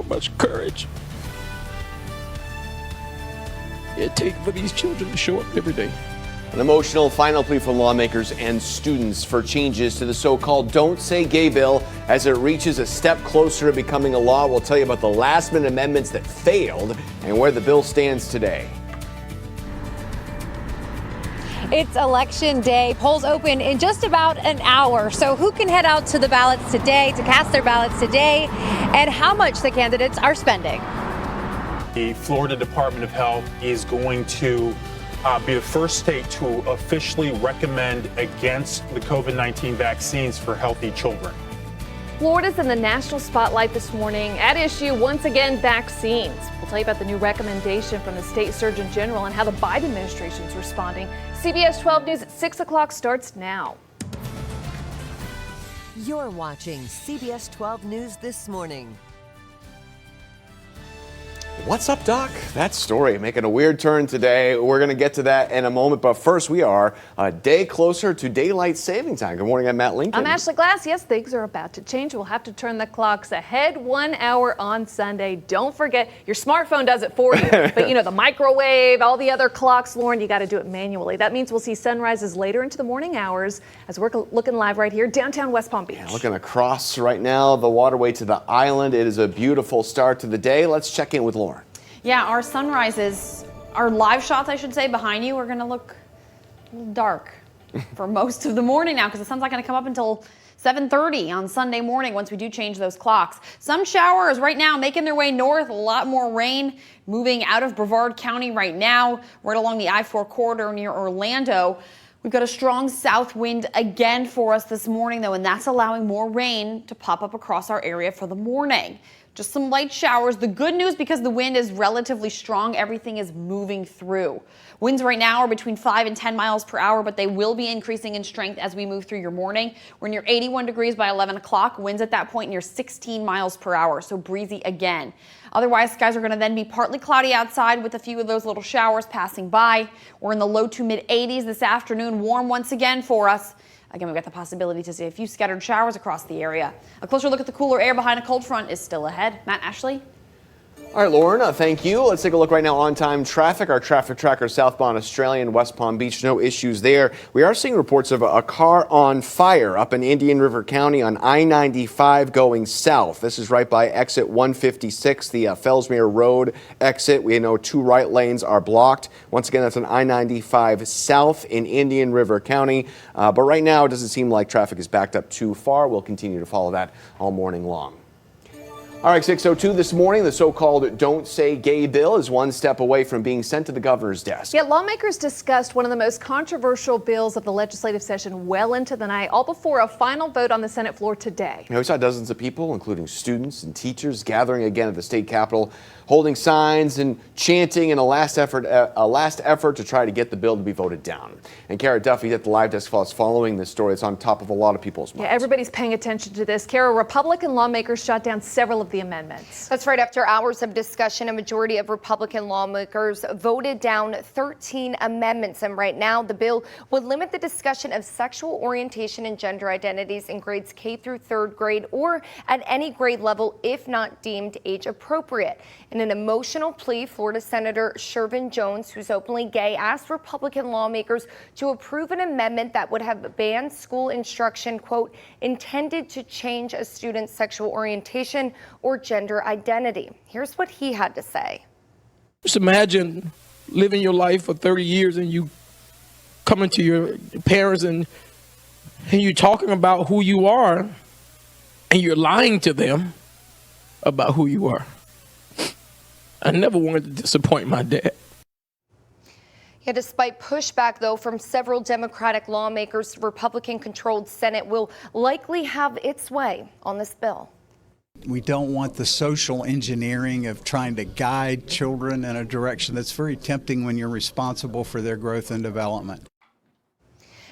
how much courage it takes for these children to show up every day. An emotional final plea from lawmakers and students for changes to the so-called Don't Say Gay bill as it reaches a step closer to becoming a law. We'll tell you about the last-minute amendments that failed and where the bill stands today. It's election day. Polls open in just about an hour. So who can head out to the ballots today, to cast their ballots today, and how much the candidates are spending? The Florida Department of Health is going to be the first state to officially recommend against the COVID-19 vaccines for healthy children. Florida's in the national spotlight this morning. At issue, once again, vaccines. We'll tell you about the new recommendation from the state surgeon general and how the Biden administration is responding. CBS 12 News at 6 o'clock starts now. You're watching CBS 12 News this morning. What's up, Doc? That story making a weird turn today. We're going to get to that in a moment. But first, we are a day closer to daylight saving time. Good morning. I'm Matt Lincoln. I'm Ashley Glass. Yes, things are about to change. We'll have to turn the clocks ahead 1 hour on Sunday. Don't forget, your smartphone does it for you. But, you know, the microwave, all the other clocks, Lauren, you got to do it manually. That means we'll see sunrises later into the morning hours as we're looking live right here, downtown West Palm Beach. Yeah, looking across right now, the waterway to the island. It is a beautiful start to the day. Let's check in with Lauren. Yeah, our sunrises, our live shots, I should say, behind you are going to look a little dark for most of the morning now because the sun's not going to come up until 7:30 on Sunday morning once we do change those clocks. Some showers right now making their way north, a lot more rain moving out of Brevard County right now, right along the I-4 corridor near Orlando. We've got a strong south wind again for us this morning, though, and that's allowing more rain to pop up across our area for the morning. Just some light showers. The good news, because the wind is relatively strong, everything is moving through. Winds right now are between 5 and 10 miles per hour, but they will be increasing in strength as we move through your morning. We're near 81 degrees by 11 o'clock. Winds at that point near 16 miles per hour, so breezy again. Otherwise, skies are going to then be partly cloudy outside with a few of those little showers passing by. We're in the low to mid 80s this afternoon. Warm once again for us. Again, we've got the possibility to see a few scattered showers across the area. A closer look at the cooler air behind a cold front is still ahead. Matt, Ashley? All right, Lauren, thank you. Let's take a look right now on time traffic. Our traffic tracker southbound Australia and West Palm Beach, no issues there. We are seeing reports of a car on fire up in Indian River County on I-95 going south. This is right by exit 156, the Fellsmere Road exit. We know 2 right lanes are blocked. Once again, that's on I-95 south in Indian River County. But right now, it doesn't seem like traffic is backed up too far. We'll continue to follow that all morning long. All right, 6:02 this morning, the so-called Don't Say Gay bill is one step away from being sent to the governor's desk. Yet lawmakers discussed one of the most controversial bills of the legislative session well into the night, all before a final vote on the Senate floor today. We saw dozens of people, including students and teachers, gathering again at the state capitol, holding signs and chanting in a last effort to try to get the bill to be voted down. And Kara Duffy at the Live Desk is following this story. It's on top of a lot of people's minds. Yeah, everybody's paying attention to this. Kara, Republican lawmakers shot down several of the amendments. That's right. After hours of discussion, a majority of Republican lawmakers voted down 13 amendments. And right now, the bill would limit the discussion of sexual orientation and gender identities in grades K through 3rd grade or at any grade level if not deemed age appropriate. In an emotional plea, Florida Senator Shervin Jones, who's openly gay, asked Republican lawmakers to approve an amendment that would have banned school instruction, quote, intended to change a student's sexual orientation or gender identity. Here's what he had to say. Just imagine living your life for 30 years and you coming to your parents and you're talking about who you are and you're lying to them about who you are. I never wanted to disappoint my dad. Yeah, despite pushback, though, from several Democratic lawmakers, the Republican-controlled Senate will likely have its way on this bill. We don't want the social engineering of trying to guide children in a direction that's very tempting when you're responsible for their growth and development.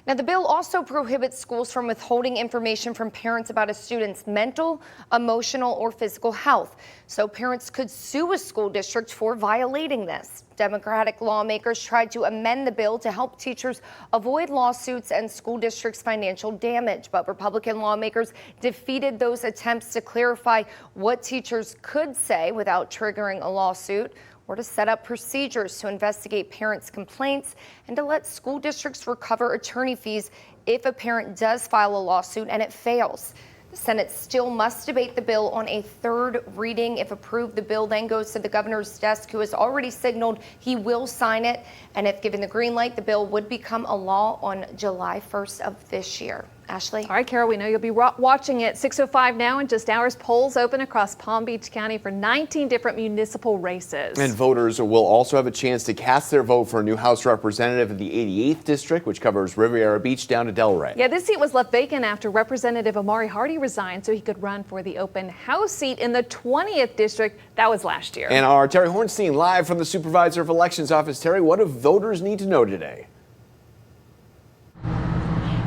Now, the bill also prohibits schools from withholding information from parents about a student's mental, emotional, or physical health. So parents could sue a school district for violating this. Democratic lawmakers tried to amend the bill to help teachers avoid lawsuits and school districts' financial damage, but Republican lawmakers defeated those attempts to clarify what teachers could say without triggering a lawsuit, or to set up procedures to investigate parents' complaints and to let school districts recover attorney fees if a parent does file a lawsuit and it fails. The Senate still must debate the bill on a third reading. If approved, the bill then goes to the governor's desk, who has already signaled he will sign it. And if given the green light, the bill would become a law on July 1st of this year. Ashley? All right, Carol, we know you'll be watching it. 6:05 now. In just hours, polls open across Palm Beach County for 19 different municipal races. And voters will also have a chance to cast their vote for a new House representative in the 88th district, which covers Riviera Beach down to Delray. Yeah, this seat was left vacant after Representative Amari Hardy resigned so he could run for the open House seat in the 20th district. That was last year. And our Terry Hornstein live from the Supervisor of Elections office. Terry, what do voters need to know today?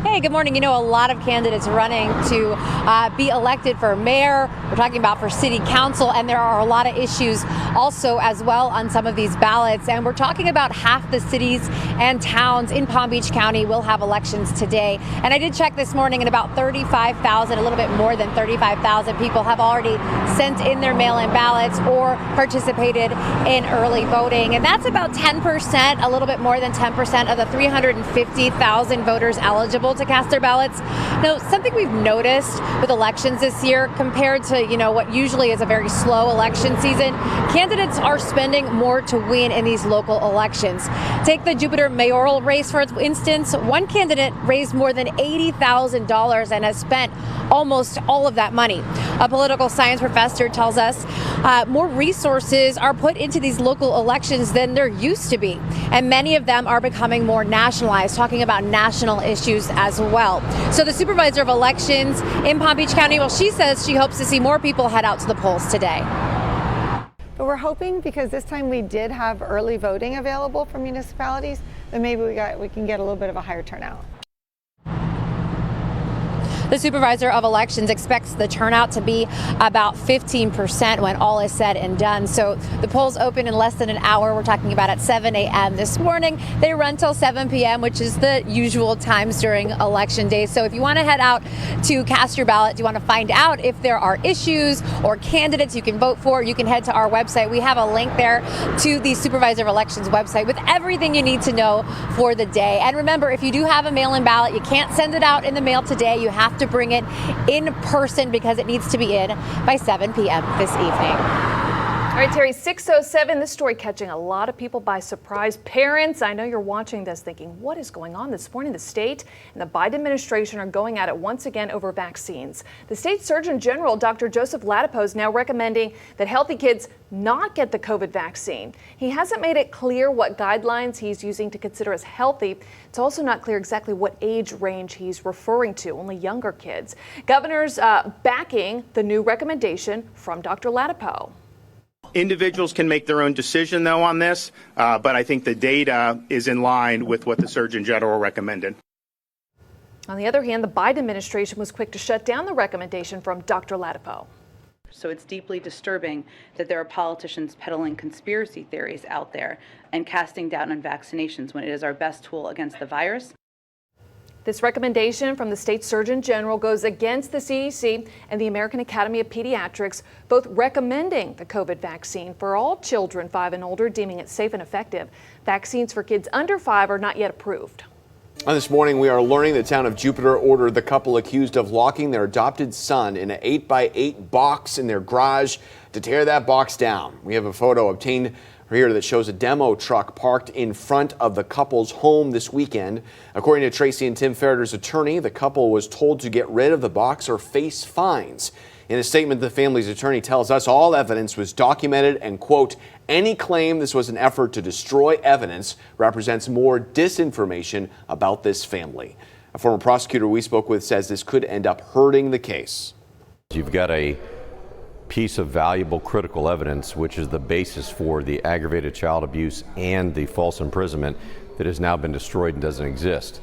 Hey, good morning. You know, a lot of candidates running to be elected for mayor. We're talking about for city council, and there are a lot of issues also as well on some of these ballots. And we're talking about half the cities and towns in Palm Beach County will have elections today. And I did check this morning, and about 35,000, a little bit more than 35,000 people have already sent in their mail-in ballots or participated in early voting. And that's about 10%, a little bit more than 10% of the 350,000 voters eligible to cast their ballots. Now, something we've noticed with elections this year compared to, what usually is a very slow election season, candidates are spending more to win in these local elections. Take the Jupiter mayoral race, for instance. One candidate raised more than $80,000 and has spent almost all of that money. A political science professor tells us more resources are put into these local elections than there used to be. And many of them are becoming more nationalized, talking about national issues as well. So the supervisor of elections in Palm Beach County, well, she says she hopes to see more people head out to the polls today. But we're hoping, because this time we did have early voting available for municipalities, that maybe we can get a little bit of a higher turnout. The supervisor of elections expects the turnout to be about 15% when all is said and done. So the polls open in less than an hour. We're talking about at 7 a.m. this morning. They run till 7 p.m., which is the usual times during election day. So if you want to head out to cast your ballot, you want to find out if there are issues or candidates you can vote for, you can head to our website. We have a link there to the supervisor of elections website with everything you need to know for the day. And remember, if you do have a mail-in ballot, you can't send it out in the mail today. You have to bring it in person because it needs to be in by 7 p.m. this evening. All right, Terry, 6:07. This story catching a lot of people by surprise. Parents, I know you're watching this thinking, what is going on this morning? The state and the Biden administration are going at it once again over vaccines. The state Surgeon General, Dr. Joseph Ladapo, is now recommending that healthy kids not get the COVID vaccine. He hasn't made it clear what guidelines he's using to consider as healthy. It's also not clear exactly what age range he's referring to, only younger kids. Governors backing the new recommendation from Dr. Ladapo. Individuals can make their own decision, though, on this, but I think the data is in line with what the Surgeon General recommended. On the other hand, the Biden administration was quick to shut down the recommendation from Dr. Ladapo. So it's deeply disturbing that there are politicians peddling conspiracy theories out there and casting doubt on vaccinations when it is our best tool against the virus. This recommendation from the state Surgeon General goes against the CDC and the American Academy of Pediatrics, both recommending the COVID vaccine for all children 5 and older, deeming it safe and effective. Vaccines for kids under 5 are not yet approved. This morning, we are learning the town of Jupiter ordered the couple accused of locking their adopted son in an 8x8 box in their garage to tear that box down. We have a photo obtained here that shows a demo truck parked in front of the couple's home this weekend. According to Tracy and Tim Ferreter's attorney, the couple was told to get rid of the box or face fines. In a statement, the family's attorney tells us all evidence was documented and, quote, any claim this was an effort to destroy evidence represents more disinformation about this family. A former prosecutor we spoke with says this could end up hurting the case. You've got a piece of valuable critical evidence, which is the basis for the aggravated child abuse and the false imprisonment that has now been destroyed and doesn't exist.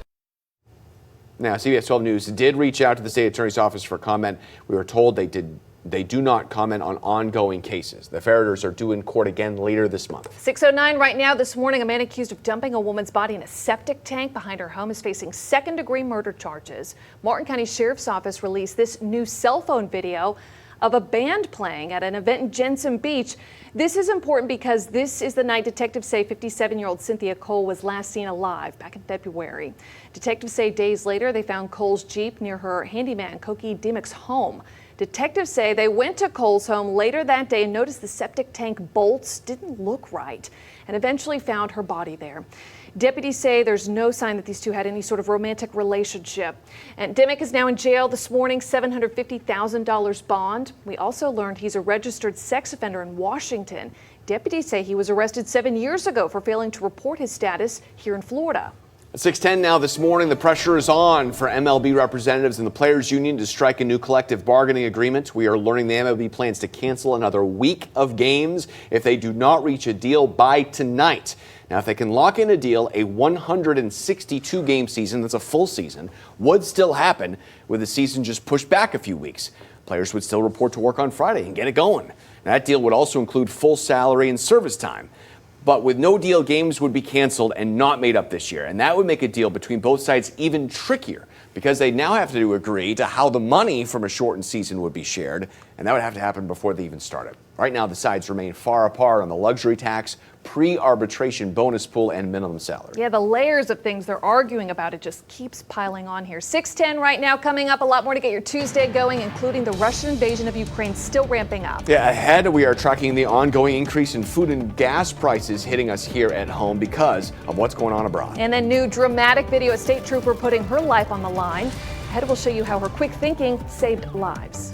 Now, CBS 12 News did reach out to the state attorney's office for comment. We were told they do not comment on ongoing cases. The Ferreters are due in court again later this month. 6:09 right now. This morning, a man accused of dumping a woman's body in a septic tank behind her home is facing second-degree murder charges. Martin County Sheriff's Office released this new cell phone video of a band playing at an event in Jensen Beach. This is important because this is the night detectives say 57-year-old Cynthia Cole was last seen alive back in February. Detectives say days later they found Cole's Jeep near her handyman Koki Dimick's home. Detectives say they went to Cole's home later that day and noticed the septic tank bolts didn't look right and eventually found her body there. Deputies say there's no sign that these two had any sort of romantic relationship. And Dimick is now in jail this morning, $750,000 bond. We also learned he's a registered sex offender in Washington. Deputies say he was arrested 7 years ago for failing to report his status here in Florida. At 6:10 now this morning, the pressure is on for MLB representatives and the Players Union to strike a new collective bargaining agreement. We are learning the MLB plans to cancel another week of games if they do not reach a deal by tonight. Now, if they can lock in a deal, a 162-game season, that's a full season, would still happen with the season just pushed back a few weeks. Players would still report to work on Friday and get it going. Now, that deal would also include full salary and service time. But with no deal, games would be canceled and not made up this year. And that would make a deal between both sides even trickier because they now have to agree to how the money from a shortened season would be shared. And that would have to happen before they even started. Right now, the sides remain far apart on the luxury tax, pre-arbitration bonus pool, and minimum salary. Yeah, the layers of things they're arguing about, it just keeps piling on here. 6:10 right now. Coming up, a lot more to get your Tuesday going, including the Russian invasion of Ukraine still ramping up. Yeah, ahead we are tracking the ongoing increase in food and gas prices hitting us here at home because of what's going on abroad. And a new dramatic video, a state trooper putting her life on the line. Ahead, we'll show you how her quick thinking saved lives.